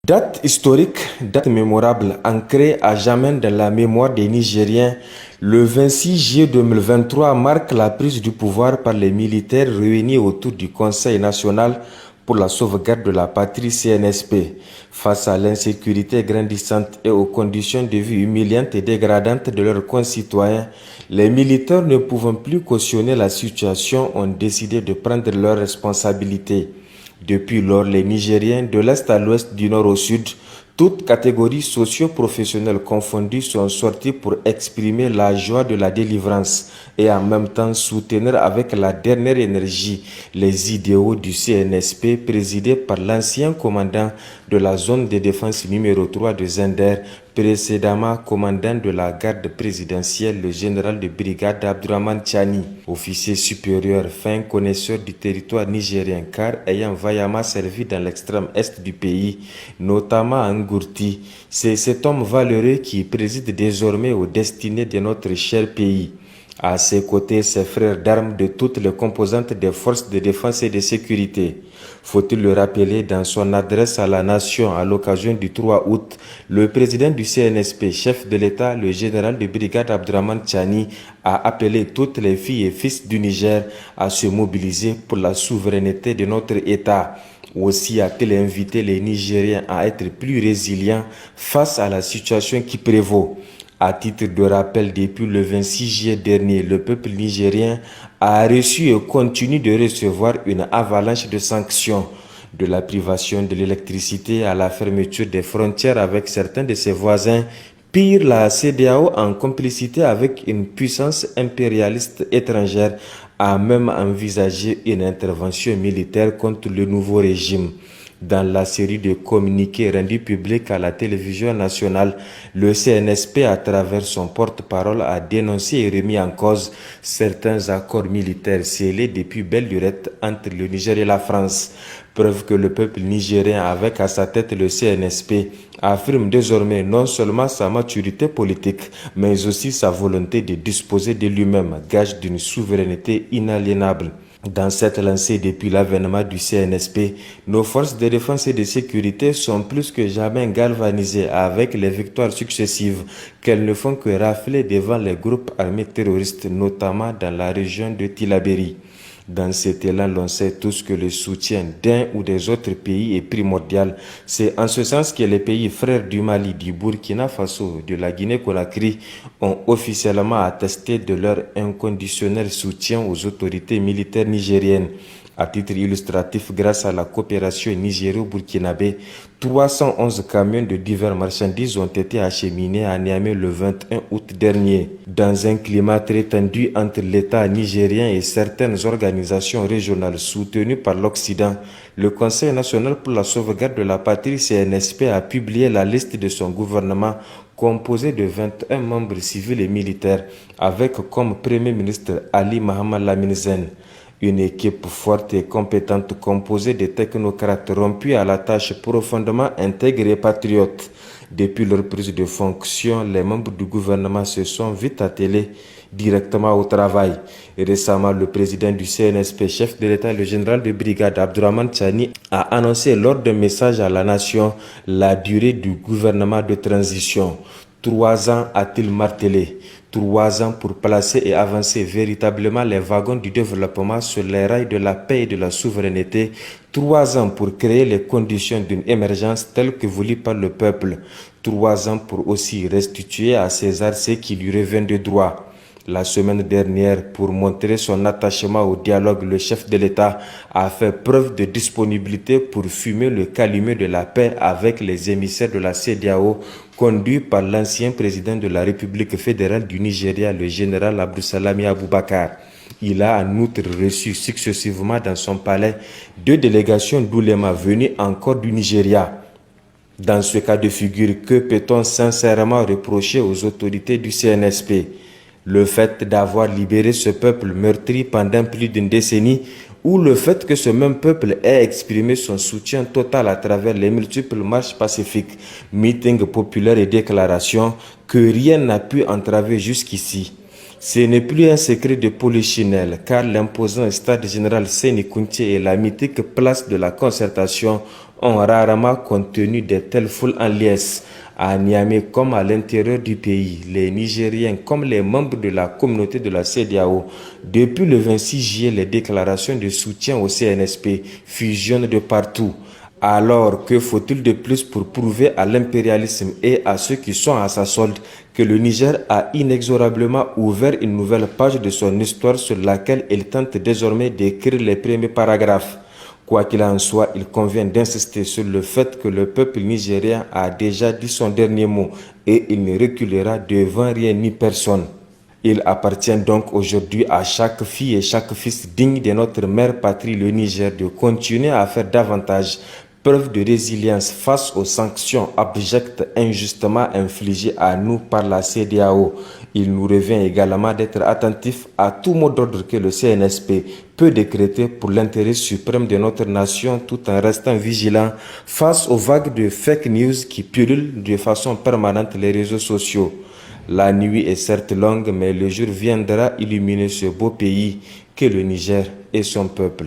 Date historique, date mémorable, ancrée à jamais dans la mémoire des Nigériens, le 26 juillet 2023 marque la prise du pouvoir par les militaires réunis autour du Conseil national pour la sauvegarde de la patrie CNSP. Face à l'insécurité grandissante et aux conditions de vie humiliantes et dégradantes de leurs concitoyens, les militaires ne pouvant plus cautionner la situation ont décidé de prendre leurs responsabilités. Depuis lors, les Nigériens de l'Est à l'Ouest, du Nord au Sud, toutes catégories socio-professionnelles confondues sont sortis pour exprimer la joie de la délivrance et en même temps soutenir avec la dernière énergie les idéaux du CNSP présidé par l'ancien commandant de la zone de défense numéro 3 de Zender, précédemment commandant de la garde présidentielle, le général de brigade Abdourahmane Tchani, officier supérieur fin connaisseur du territoire nigérien car ayant vaillamment servi dans l'extrême est du pays, notamment à Ngourti. C'est cet homme valeureux qui préside désormais aux destinées de notre cher pays. À ses côtés, ses frères d'armes de toutes les composantes des forces de défense et de sécurité. Faut-il le rappeler, dans son adresse à la nation à l'occasion du 3 août, le président du CNSP, chef de l'État, le général de brigade Abdourahmane Tchani, a appelé toutes les filles et fils du Niger à se mobiliser pour la souveraineté de notre État. Aussi a-t-il invité les Nigériens à être plus résilients face à la situation qui prévaut. À titre de rappel, depuis le 26 juillet dernier, le peuple nigérien a reçu et continue de recevoir une avalanche de sanctions, de la privation de l'électricité à la fermeture des frontières avec certains de ses voisins. Pire, la CEDEAO, en complicité avec une puissance impérialiste étrangère, a même envisagé une intervention militaire contre le nouveau régime. Dans la série de communiqués rendus publics à la télévision nationale, le CNSP, à travers son porte-parole, a dénoncé et remis en cause certains accords militaires scellés depuis belle lurette entre le Niger et la France. Preuve que le peuple nigérien, avec à sa tête le CNSP, affirme désormais non seulement sa maturité politique, mais aussi sa volonté de disposer de lui-même, gage d'une souveraineté inaliénable. Dans cette lancée depuis l'avènement du CNSP, nos forces de défense et de sécurité sont plus que jamais galvanisées avec les victoires successives qu'elles ne font que rafler devant les groupes armés terroristes, notamment dans la région de Tillabéri. Dans cet élan, l'on sait tous que le soutien d'un ou des autres pays est primordial. C'est en ce sens que les pays frères du Mali, du Burkina Faso, de la Guinée-Conakry ont officiellement attesté de leur inconditionnel soutien aux autorités militaires nigériennes. À titre illustratif, grâce à la coopération nigéro-burkinabé, 311 camions de diverses marchandises ont été acheminés à Niamey le 21 août dernier. Dans un climat très tendu entre l'État nigérien et certaines organisations régionales soutenues par l'Occident, le Conseil national pour la sauvegarde de la patrie CNSP a publié la liste de son gouvernement composé de 21 membres civils et militaires, avec comme Premier ministre Ali Mohamed Lamine Zen. Une équipe forte et compétente composée de technocrates rompus à la tâche profondément intègres et patriotes. Depuis leur prise de fonction, les membres du gouvernement se sont vite attelés directement au travail. Et récemment, le président du CNSP, chef de l'État, le général de brigade Abdourahmane Tchani, a annoncé lors d'un message à la nation la durée du gouvernement de transition. 3 ans a-t-il martelé. 3 ans pour placer et avancer véritablement les wagons du développement sur les rails de la paix et de la souveraineté. 3 ans pour créer les conditions d'une émergence telle que voulue par le peuple. 3 ans pour aussi restituer à César ce qui lui revient de droit. La semaine dernière, pour montrer son attachement au dialogue, le chef de l'État a fait preuve de disponibilité pour fumer le calumet de la paix avec les émissaires de la CEDEAO, conduits par l'ancien président de la République fédérale du Nigeria, le général Abdou-Salami Aboubakar. Il a en outre reçu successivement dans son palais 2 délégations d'oulémas venues encore du Nigeria. Dans ce cas de figure, que peut-on sincèrement reprocher aux autorités du CNSP ? Le fait d'avoir libéré ce peuple meurtri pendant plus d'une décennie, ou le fait que ce même peuple ait exprimé son soutien total à travers les multiples marches pacifiques, meetings populaires et déclarations que rien n'a pu entraver jusqu'ici. Ce n'est plus un secret de polichinelle, car l'imposant stade général Séni Kountché et la mythique place de la concertation ont rarement contenu de telles foules en liesse. À Niamey comme à l'intérieur du pays, les Nigériens comme les membres de la communauté de la CEDEAO, depuis le 26 juillet, les déclarations de soutien au CNSP fusionnent de partout. Alors, que faut-il de plus pour prouver à l'impérialisme et à ceux qui sont à sa solde que le Niger a inexorablement ouvert une nouvelle page de son histoire sur laquelle il tente désormais d'écrire les premiers paragraphes? Quoi qu'il en soit, il convient d'insister sur le fait que le peuple nigérien a déjà dit son dernier mot et il ne reculera devant rien ni personne. Il appartient donc aujourd'hui à chaque fille et chaque fils digne de notre mère patrie, le Niger, de continuer à faire davantage preuve de résilience face aux sanctions abjectes injustement infligées à nous par la CEDEAO. Il nous revient également d'être attentifs à tout mot d'ordre que le CNSP peut décréter pour l'intérêt suprême de notre nation tout en restant vigilant face aux vagues de fake news qui pullulent de façon permanente les réseaux sociaux. La nuit est certes longue, mais le jour viendra illuminer ce beau pays qu'est le Niger et son peuple.